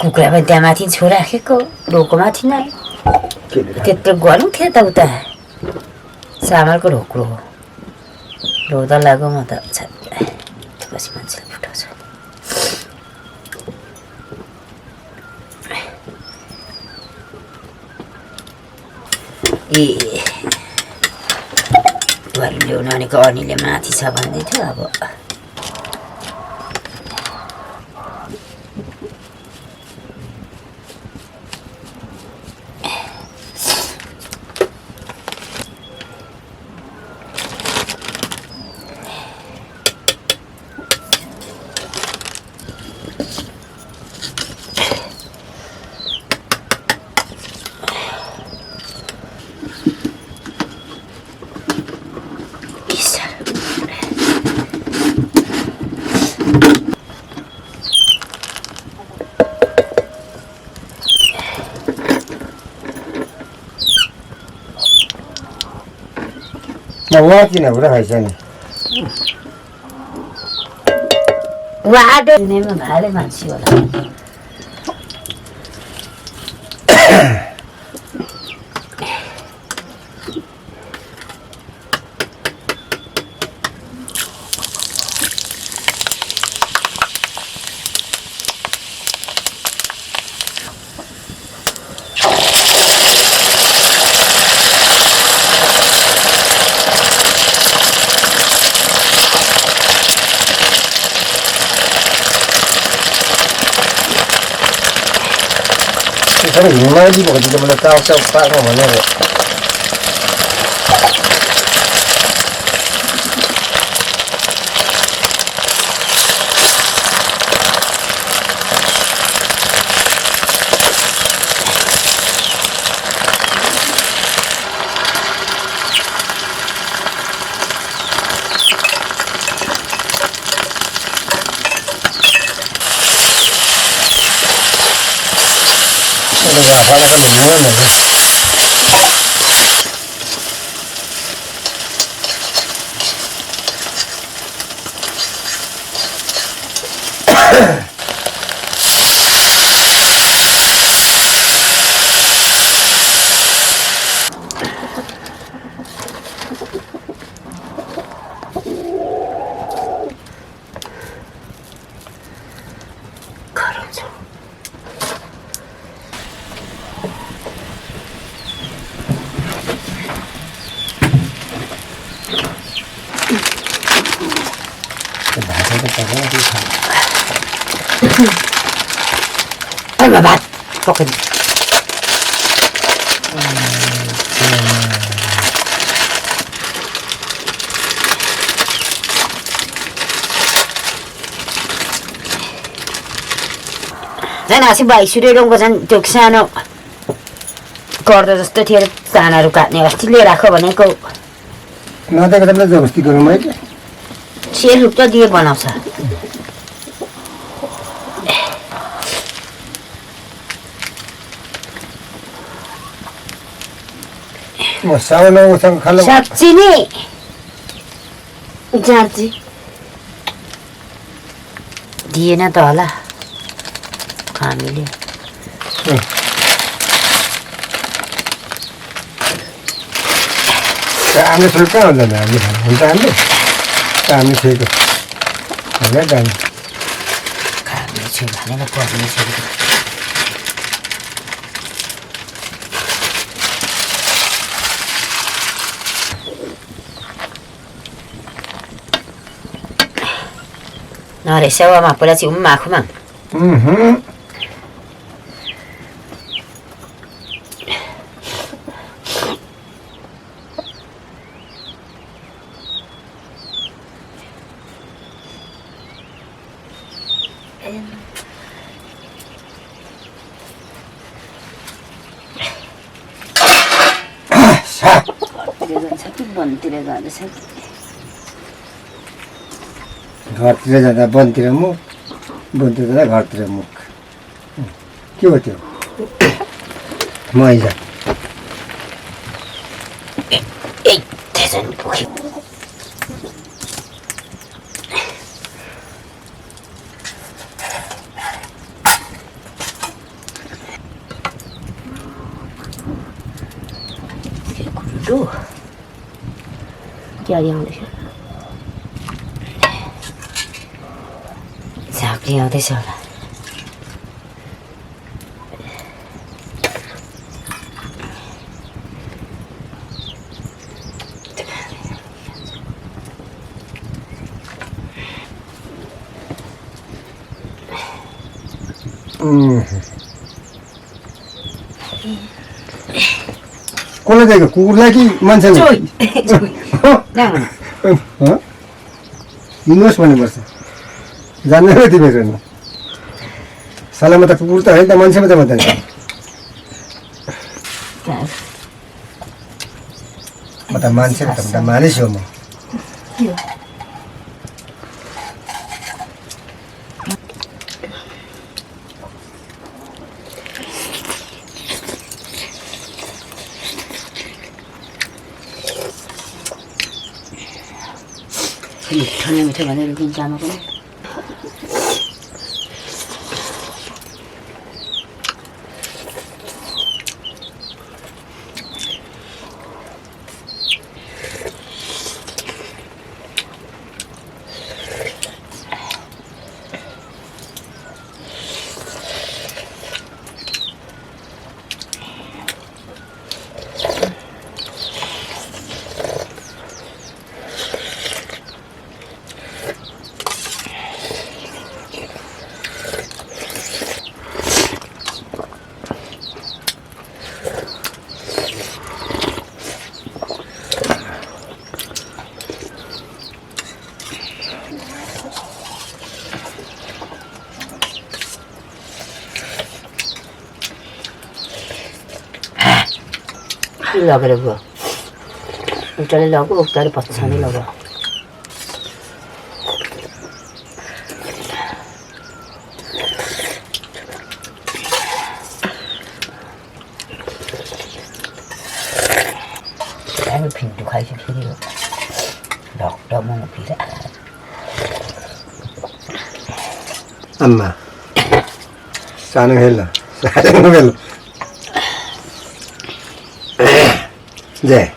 कुखुरा पनि त्यहाँ माथि छोरा राखेको ढोको माथि नै त्यत्रो गरौँ थियो त उता चामलको ढोक्रो हो ढोक्दा लाग्यो म त पछि मान्छेले फुटाउँछ ए घरि ल्याउनु भनेको अनिले माथि छ भन्दै थियो अब Wah, kina udah hasilnya. Wah, ada ini mah balik masih orang. Kalau gimana di bukan tidak boleh tahu pak mana ya. Para kan gimana ya? Ano ba? Okay. Then asi bai सुरेरङको झन् त्यो सानो गर्दा जस्तो थियो चानाहरू काट्ने अस्ति लिएर राख भनेको नदेखेर पनि जबस्ती गरौँ है सेलुक त दिए बनाउँछ म साउन उसँग खाला साच्ची नि जान्ची दिएन त होला हामीले हामी सुल्का हुँदैन हामी हुन्छ हामी हामी छेको होइन गाडी खाने छु भनेर पर्ने छु Nore sewa mah pula si umma aku mang. घरतिर जान्छ कि वनतिर जाँदैछ कि घरतिर जाँदा वनतिर मुख वनतिर जाँदा घरतिर मुख के हो त्यो मैजा क्यारी आउँदैछ झाँक्री आउँदैछ होला कसले दिएको कुकुरलाई कि मान्छेलाई हिँड्नुहोस् भन्नुपर्छ जान्दैन तिमीहरू सालामा त कुकुर त होइन त मान्छे मात्रै भन्दैन म त मान्छे त मानिस हो म मिठो न मिठो भनेर दिन्छ आमा पनि लगेर गयो उल्टाले लग्यो उल्टाले पछाडि लग्यो हामी फिन्टु खाइसु फेरि ढक्क मोमो फिरा आम्मा सानो खेल्न सानो खेल्नु जय